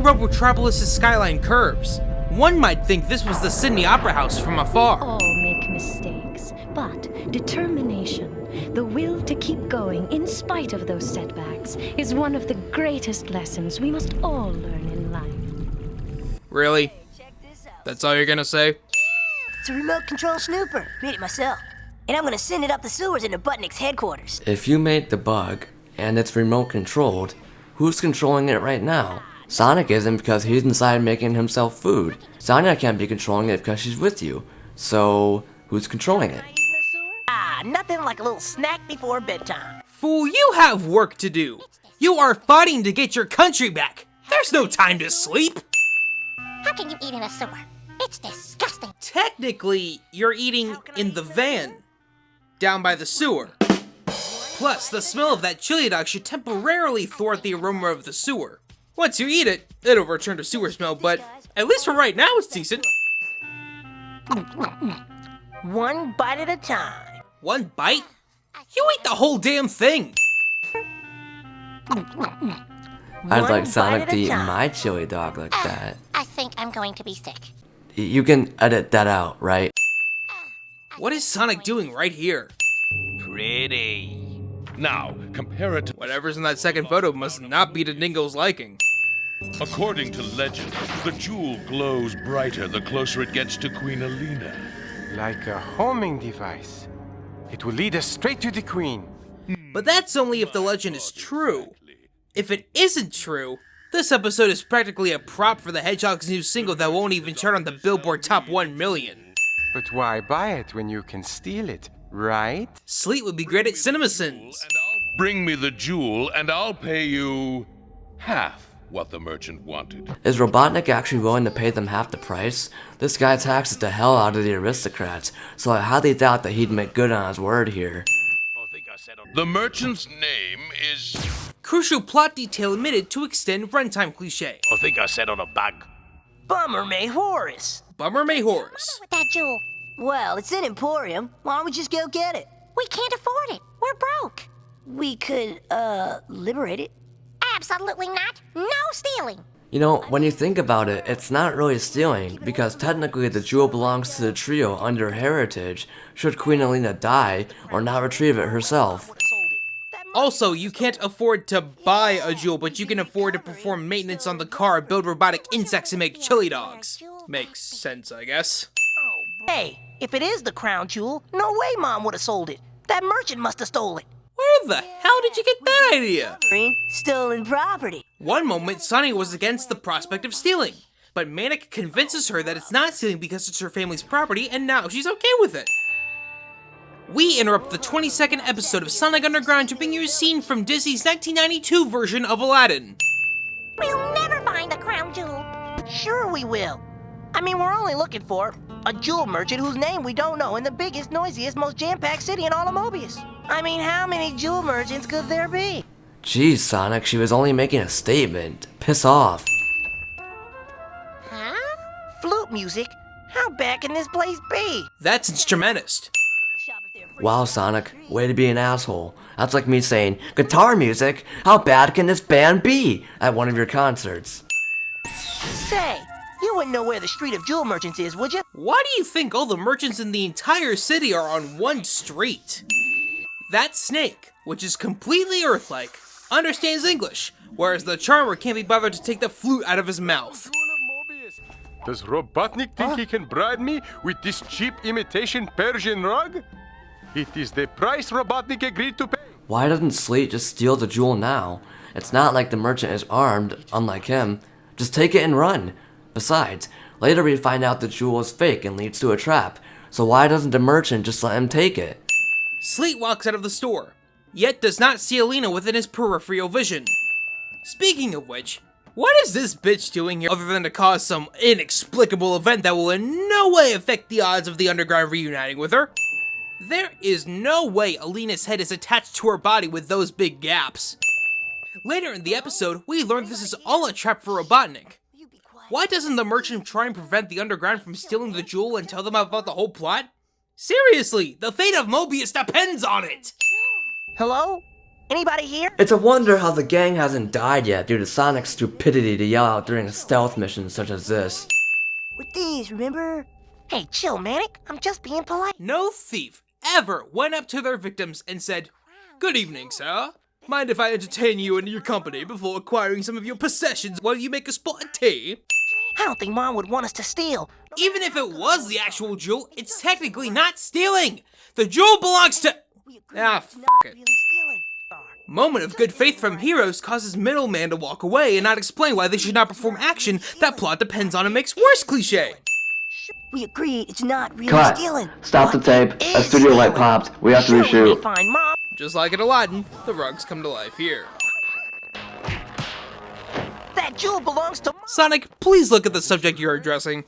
Robotropolis' skyline curves. One might think this was the Sydney Opera House from afar. All make mistakes, but determination, the will to keep going in spite of those setbacks, is one of the greatest lessons we must all learn in life. Really? That's all you're gonna say? It's a remote control snooper. Made it myself. And I'm gonna send it up the sewers into Butnick's headquarters. If you made the bug, and it's remote controlled, who's controlling it right now? Sonic isn't because he's inside making himself food. Sonya can't be controlling it because she's with you. So, who's controlling it? Nothing like a little snack before bedtime. Fool, you have work to do. You are fighting to get your country back. There's no time to sleep. How can you eat in a sewer? It's disgusting. Technically, you're eating in the van, down by the sewer. Plus, the smell of that chili dog should temporarily thwart the aroma of the sewer. Once you eat it, it'll return to sewer smell, but at least for right now, it's decent. One bite at a time. One bite? You ate the whole damn thing! I'd like Sonic to eat my chili dog like that. I think I'm going to be sick. You can edit that out, right? What is Sonic doing right here? Pretty. Now, compare it to... Whatever's in that second photo must not be to Dingo's liking. According to legend, the jewel glows brighter the closer it gets to Queen Alina. Like a homing device. It will lead us straight to the Queen. But that's only if the legend is true. If it isn't true, this episode is practically a prop for the Hedgehog's new single that won't even chart on the Billboard Top 1 million. But why buy it when you can steal it, right? Sleet would be great at CinemaSins. Bring me the jewel and I'll pay you half what the merchant wanted. Is Robotnik actually willing to pay them half the price? This guy taxes the hell out of the aristocrats, so I highly doubt that he'd make good on his word here. The merchant's name is... Crucial plot detail omitted to extend runtime cliche. I think I said on a bug. Bummer May Horace. Bummer May Horace. With that jewel, Well, it's in Emporium. Why don't we just go get it? we can't afford it. We're broke. We could, liberate it. Absolutely not. No stealing. You know, when you think about it, it's not really stealing, because technically the jewel belongs to the trio under heritage, should Queen Alina die, or not retrieve it herself. Also, you can't afford to buy a jewel, but you can afford to perform maintenance on the car, build robotic insects, and make chili dogs. Makes sense, I guess. Hey, if it is the crown jewel, no way Mom would have sold it. That merchant must have stole it. Where the hell did you get that idea? Stolen property. One moment, Sonny was against the prospect of stealing, but Manic convinces her that it's not stealing because it's her family's property, and now she's okay with it. We interrupt the 22nd episode of Sonic Underground to bring you a scene from Disney's 1992 version of Aladdin. We'll never find the crown jewel. Sure we will. I mean, we're only looking for a jewel merchant whose name we don't know in the biggest, noisiest, most jam-packed city in all of Mobius. I mean, how many jewel merchants could there be? Jeez, Sonic, she was only making a statement. Piss off. Huh? Flute music? How bad can this place be? That's Instrumentist. Wow, Sonic, way to be an asshole. That's like me saying, guitar music? How bad can this band be? At one of your concerts. Say, you wouldn't know where the Street of Jewel Merchants is, would you? Why do you think all the merchants in the entire city are on one street? That snake, which is completely Earth-like, understands English, whereas the charmer can't be bothered to take the flute out of his mouth. Does Robotnik think he can bribe me with this cheap imitation Persian rug? It is the price Robotnik agreed to pay. Why doesn't Sleet just steal the jewel now? It's not like the merchant is armed, unlike him. Just take it and run. Besides, later we find out the jewel is fake and leads to a trap, so why doesn't the merchant just let him take it? Sleet walks out of the store, yet does not see Alina within his peripheral vision. Speaking of which, what is this bitch doing here other than to cause some inexplicable event that will in no way affect the odds of the Underground reuniting with her? There is no way Alina's head is attached to her body with those big gaps. Later in the episode, we learn this is all a trap for Robotnik. Why doesn't the merchant try and prevent the Underground from stealing the jewel and tell them about the whole plot? Seriously, the fate of Mobius depends on it! Hello? Anybody here? It's a wonder how the gang hasn't died yet due to Sonic's stupidity to yell out during a stealth mission such as this. With these, remember? Hey, chill, Manic. I'm just being polite. No thief ever went up to their victims and said, "Good evening, sir. Mind if I entertain you and your company before acquiring some of your possessions while you make a spot of tea?" I don't think Mom would want us to steal. Even if it was the actual jewel, it's technically not stealing. The jewel belongs to... f it. Moment of good faith from heroes causes middleman to walk away and not explain why they should not perform action that plot depends on and makes worse cliche. We agreed it's not really Cut. stealing. Stop the What tape. A is studio light stealing? popped. We have to Surely we reshoot. find Mom. Just like in Aladdin, the rugs come to life here. That jewel belongs to Mom. Sonic, please look at the subject you're addressing.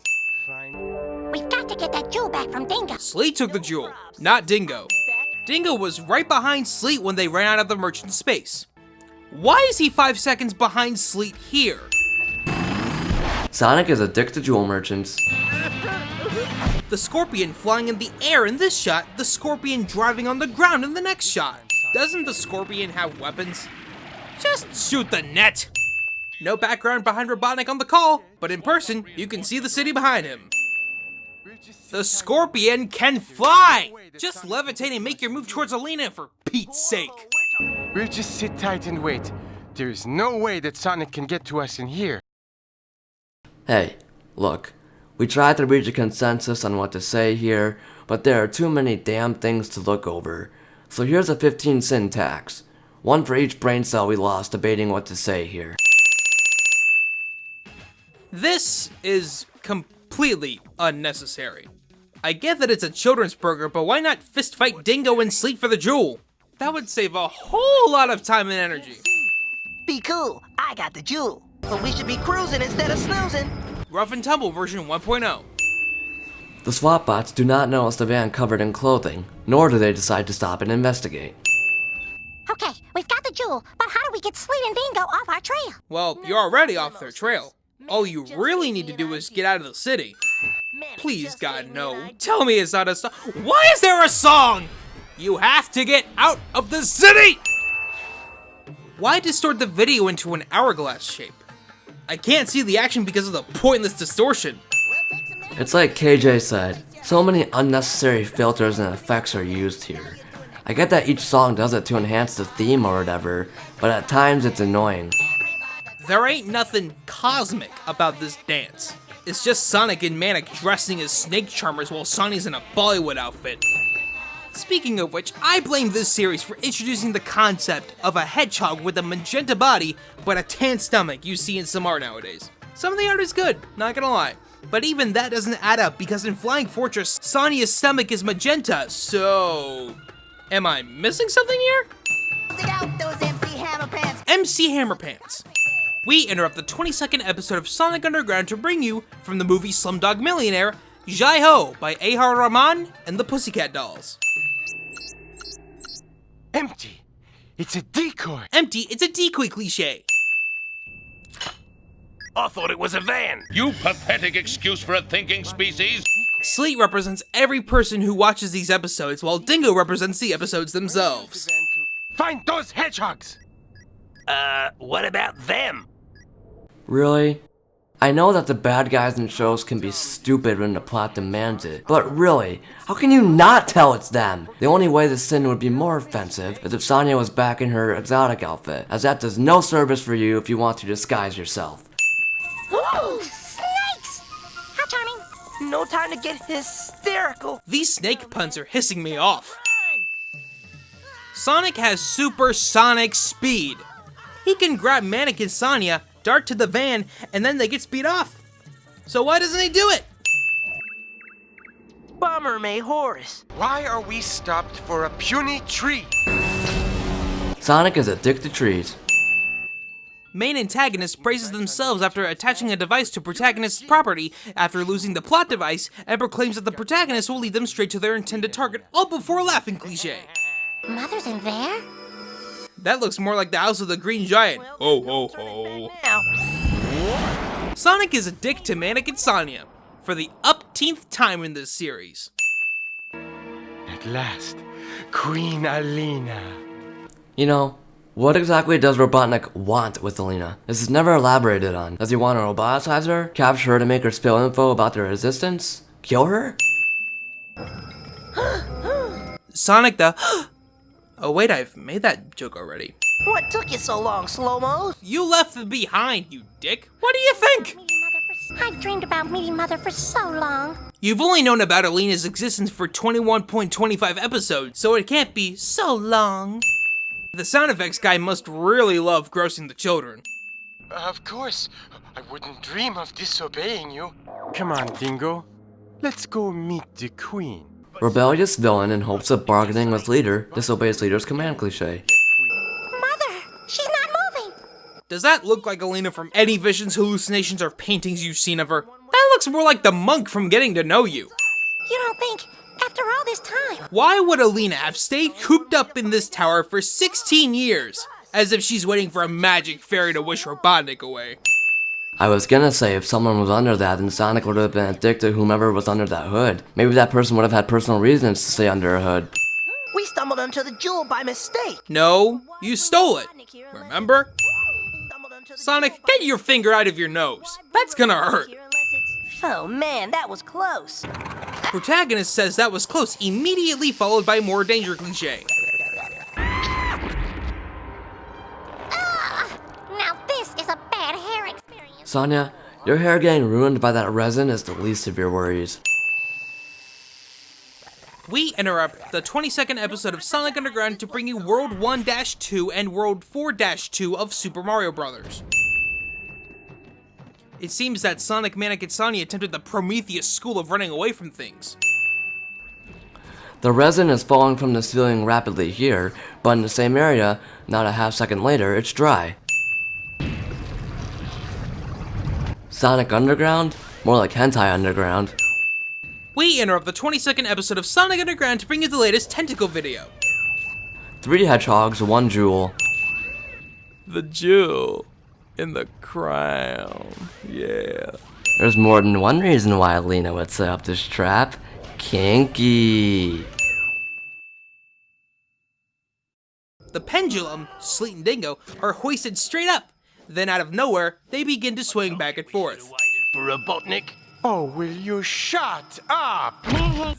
We've got to get that jewel back from Dingo. Sleet took the jewel, not Dingo. Dingo was right behind Sleet when they ran out of the merchant space. Why is he 5 seconds behind Sleet here? Sonic is addicted to jewel merchants. The Scorpion flying in the air in this shot, the Scorpion driving on the ground in the next shot. Doesn't the Scorpion have weapons? Just shoot the net! No background behind Robotnik on the call, but in person, you can see the city behind him. The Scorpion can fly! Just levitate and make your move towards Alina for Pete's sake. We'll just sit tight and wait. There is no way that Sonic can get to us in here. Hey, look. We tried to reach a consensus on what to say here, but there are too many damn things to look over. So here's a 15 syntax. One for each brain cell we lost debating what to say here. This is completely unnecessary. I get that it's a children's program, but why not fist fight Dingo and Sleet for the jewel? That would save a whole lot of time and energy. Be cool. I got the jewel. But we should be cruising instead of snoozing. Rough and Tumble version 1.0. The SWAT bots do not notice the van covered in clothing, nor do they decide to stop and investigate. Okay, we've got the jewel, but how do we get Sleet and Dingo off our trail? Well, you're already off their trail. All you really need to do is get out of the city. Please, God, no. Tell me it's not a song. Why is there a song? You have to get out of the city! Why distort the video into an hourglass shape? I can't see the action because of the pointless distortion. It's like KJ said, so many unnecessary filters and effects are used here. I get that each song does it to enhance the theme or whatever, but at times it's annoying. There ain't nothing cosmic about this dance. It's just Sonic and Manic dressing as snake charmers while Sonny's in a Bollywood outfit. Speaking of which, I blame this series for introducing the concept of a hedgehog with a magenta body but a tan stomach you see in some art nowadays. Some of the art is good, not gonna lie. But even that doesn't add up because in Flying Fortress, Sonia's stomach is magenta, so... Am I missing something here? MC Hammerpants. We interrupt the 22nd episode of Sonic Underground to bring you, from the movie Slumdog Millionaire, Jai Ho by A.R. Rahman and the Pussycat Dolls. Empty. It's a decoy. Empty, it's a decoy cliche. I thought it was a van. You pathetic excuse for a thinking species. Sleet represents every person who watches these episodes, while Dingo represents the episodes themselves. Find those hedgehogs. What about them? Really? I know that the bad guys in shows can be stupid when the plot demands it, but really, how can you not tell it's them? The only way the sin would be more offensive is if Sonia was back in her exotic outfit, as that does no service for you if you want to disguise yourself. Ooh, snakes! How charming. No time to get hysterical. These snake puns are hissing me off. Sonic has supersonic speed. He can grab Manic and Sonia, dart to the van, and then they get speed off. So why doesn't he do it? Bummer me, Horace. Why are we stopped for a puny tree? Sonic is addicted to trees. Main antagonist praises themselves after attaching a device to protagonist's property after losing the plot device and proclaims that the protagonist will lead them straight to their intended target, all before laughing cliche. Mother's in there? That looks more like the house of the Green Giant. Ho ho ho. Now, Sonic is a dick to Manic and Sonia for the upteenth time in this series. At last, Queen Alina. You know, What exactly does Robotnik want with Alina? This is never elaborated on. Does he want to roboticize her? Capture her to make her spill info about their existence? Kill her? Sonic the... Oh wait, I've made that joke already. What took you so long, Slow-Mo? You left them behind, you dick. What do you think? I've dreamed about meeting Mother for so long. You've only known about Alina's existence for 21.25 episodes, so it can't be so long. The sound effects guy must really love grossing the children. Of course. I wouldn't dream of disobeying you. Come on, Dingo. Let's go meet the Queen. Rebellious villain in hopes of bargaining with leader disobeys leader's command cliche. Mother, she's not moving. Does that look like Alina from any visions, hallucinations, or paintings you've seen of her? That looks more like the monk from Getting to Know You. You don't think, after all this time... Why would Alina have stayed cooped up in this tower for 16 years? As if she's waiting for a magic fairy to wish Robotnik away. I was gonna say if someone was under that, then Sonic would have been addicted to whomever was under that hood. Maybe that person would have had personal reasons to stay under a hood. We stumbled onto the jewel by mistake. No, you stole it. Remember? Sonic, get your finger out of your nose. That's gonna hurt. Oh man, that was close. Protagonist says that was close, immediately followed by more danger cliche. Now this is a bad hair experience. Sonya, your hair getting ruined by that resin is the least of your worries. We interrupt the 22nd episode of Sonic Underground to bring you World 1-2 and World 4-2 of Super Mario Bros. It seems that Sonic, Manic, and Sonya attempted the Prometheus school of running away from things. The resin is falling from the ceiling rapidly here, but in the same area, not a half second later, it's dry. Sonic Underground? More like Hentai Underground. We interrupt the 22nd episode of Sonic Underground to bring you the latest tentacle video. 3 hedgehogs, 1 jewel. The jewel in the crown, yeah. There's more than one reason why Alina would set up this trap. Kinky. The pendulum, Sleet and Dingo, are hoisted straight up. Then out of nowhere, they begin to swing back and forth. For Robotnik? Oh, will you shut up?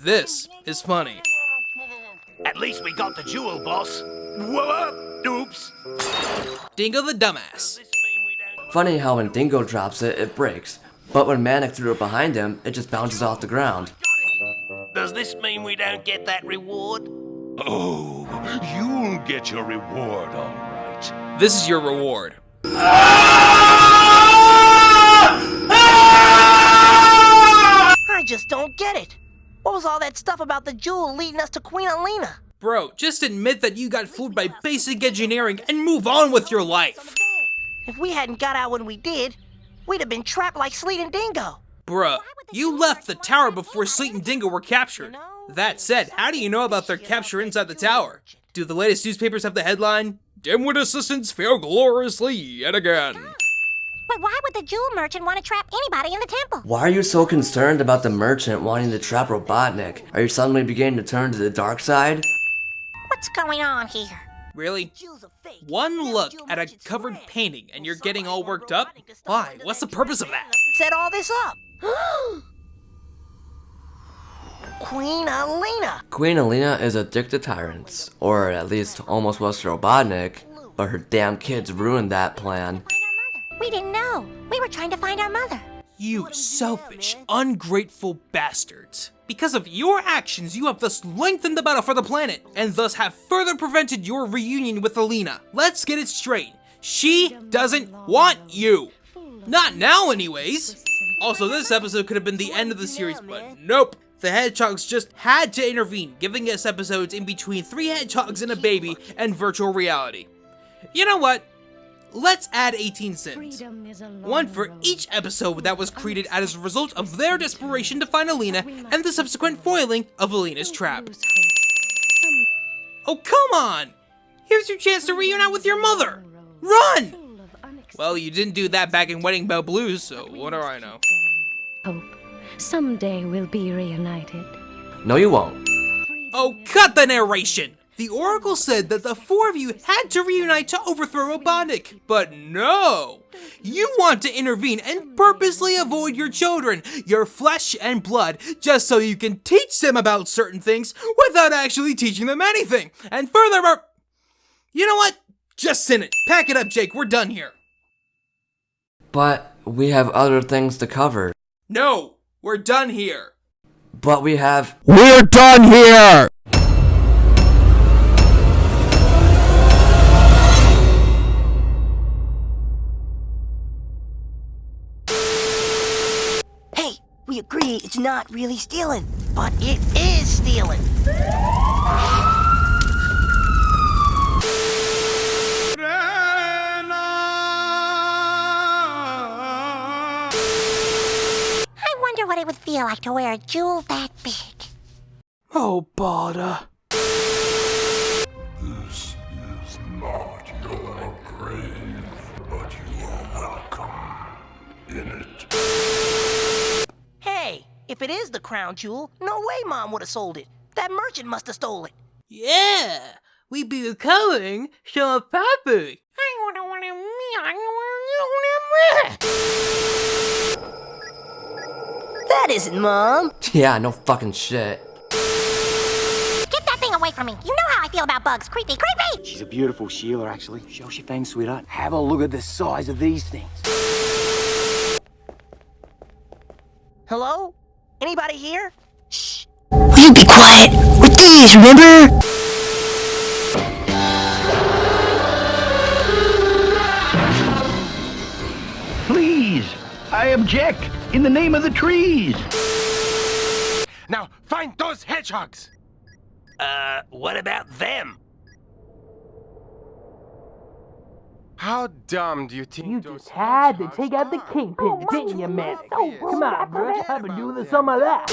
This is funny. At least we got the jewel, boss. Whoa, oops. Dingo the dumbass. Funny how when Dingo drops it, it breaks. But when Manic threw it behind him, it just bounces off the ground. Does this mean we don't get that reward? Oh, you'll get your reward, all right. This is your reward. I just don't get it. What was all that stuff about the jewel leading us to Queen Alina? Bro, just admit that you got fooled by basic engineering and move on with your life. If we hadn't got out when we did, we'd have been trapped like Sleet and Dingo. Bruh, you left the tower before Sleet and Dingo were captured. That said, how do you know about their capture inside the tower? Do the latest newspapers have the headline, "Dimwit assistants fail gloriously yet again"? But why would the jewel merchant want to trap anybody in the temple? Why are you so concerned about the merchant wanting to trap Robotnik? Are you suddenly beginning to turn to the dark side? What's going on here? Really? One look at a covered painting and you're getting all worked up? Why? What's the purpose of that? Set all this up. Queen Alina. Queen Alina is addicted to tyrants, or at least almost was to Robotnik, but her damn kids ruined that plan. We didn't know. We were trying to find our mother. You selfish, ungrateful bastards. Because of your actions, you have thus lengthened the battle for the planet, and thus have further prevented your reunion with Alina. Let's get it straight. She doesn't want you. Not now, anyways. Also, this episode could have been the end of the series, but nope. The Hedgehogs just had to intervene, giving us episodes in between 3 hedgehogs and a baby and virtual reality. You know what? Let's add 18 cents. One for each episode that was created as a result of their desperation to find Alina and the subsequent foiling of Alina's trap. Oh, come on! Here's your chance to reunite with your mother! Run! Well, you didn't do that back in Wedding Bell Blues, so what do I know? Hope someday we'll be reunited. No, you won't. Oh, cut the narration! The Oracle said that the four of you had to reunite to overthrow Robotnik, but no! You want to intervene and purposely avoid your children, your flesh and blood, just so you can teach them about certain things without actually teaching them anything. And furthermore, you know what? Just send it. Pack it up, Jake. We're done here. But we have other things to cover. No, we're done here. But we have... We're done here! Hey, we agree it's not really stealing, but it is stealing. I wonder what it would feel like to wear a jewel that big. Oh, bother. This is not your grave, but you are welcome in it. Hey, if it is the crown jewel, no way Mom would have sold it. That merchant must have stole it. Yeah, we be recovering some property. That isn't Mom. Yeah, no fucking shit. Get that thing away from me. You know how I feel about bugs. Creepy, creepy! She's a beautiful Sheila, actually. Show your fangs, sweetheart. Have a look at the size of these things. Hello? Anybody here? Shh. Will you be quiet? We're thieves, remember? Please, I object in the name of the trees. Now, find those hedgehogs! What about them? How dumb do you think You those just had to hedgehogs take out the are? kingpin, didn't you, man? Obvious. Come on, bro. Forget I've been about doing this them. all my life.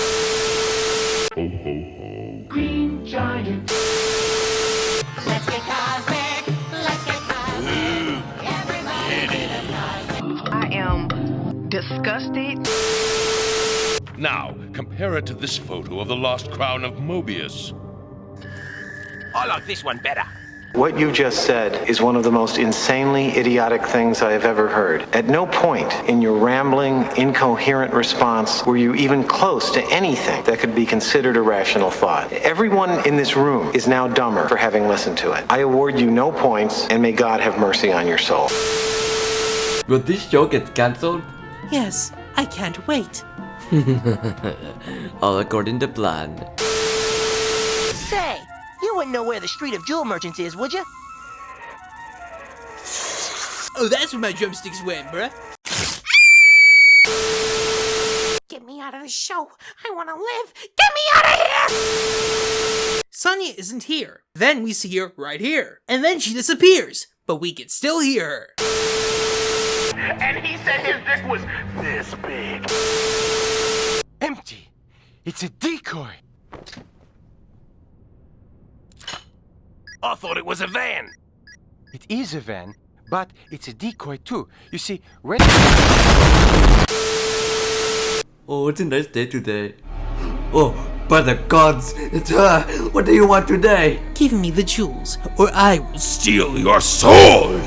I am disgusted. Now, compare it to this photo of the lost crown of Mobius. I like this one better. What you just said is one of the most insanely idiotic things I have ever heard. At no point in your rambling, incoherent response were you even close to anything that could be considered a rational thought. Everyone in this room is now dumber for having listened to it. I award you no points, and may God have mercy on your soul. Will this show get cancelled? Yes, I can't wait. All according to plan. Say, you wouldn't know where the Street of Jewel Merchants is, would you? Oh, that's where my drumsticks went, bruh. Get me out of the show. I want to live. Get me out of here! Sonia isn't here. Then we see her right here. And then she disappears. But we can still hear her. And he said his dick was this big. Empty. It's a decoy. I thought it was a van. It is a van, but it's a decoy too. You see, when... Oh, it's a nice day today. Oh, by the gods, it's her. What do you want today? Give me the jewels, or I will Steal your soul.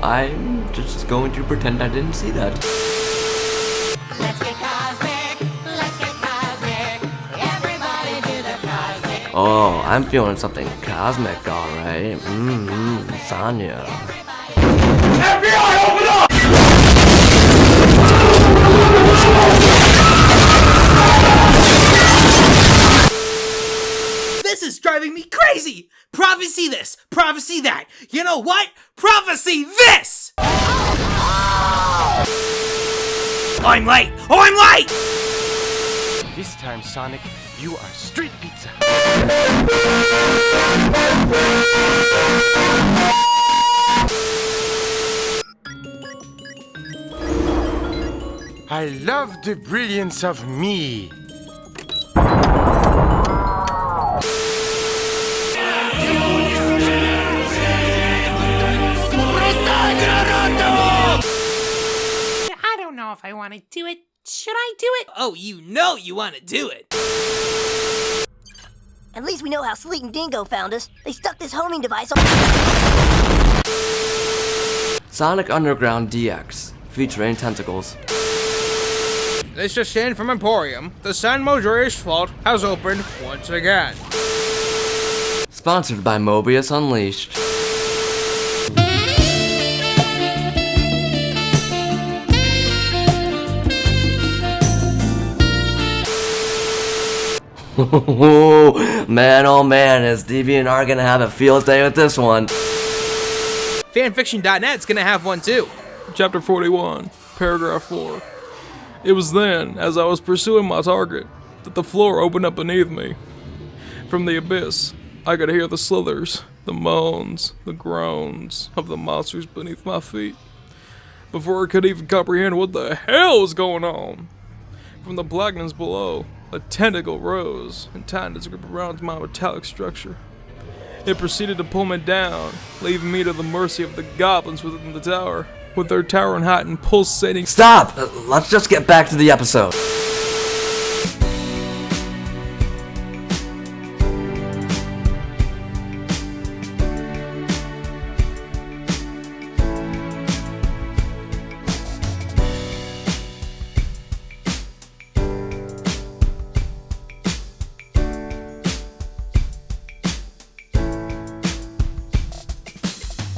I'm just going to pretend I didn't see that. Let's get cosmic. Let's get cosmic. Everybody do the cosmic. Oh, I'm feeling something cosmic, alright. Sonya. FBI, open up! This is driving me crazy! Prophecy this, prophecy that. You know what? Prophecy this! I'm late! Oh, I'm late! This time, Sonic, you are street pizza. I love the brilliance of me. I don't know if I want to do it. Should I do it? Oh, you know you want to do it. At least we know how Sleet and Dingo found us. They stuck this homing device on... Sonic Underground DX, featuring tentacles. This is Sin from Emporium. The San Modrius Vault has opened once again. Sponsored by Mobius Unleashed. Man, oh man, is DeviantArt gonna have a field day with this one. Fanfiction.net's gonna have one too. Chapter 41, paragraph 4. It was then, as I was pursuing my target, that the floor opened up beneath me. From the abyss, I could hear the slithers, the moans, the groans of the monsters beneath my feet. Before I could even comprehend what the hell was going on, from the blackness below, a tentacle rose and tightened its grip around my metallic structure. It proceeded to pull me down, leaving me to the mercy of the goblins within the tower, with their towering height and pulsating... Stop! Let's just get back to the episode.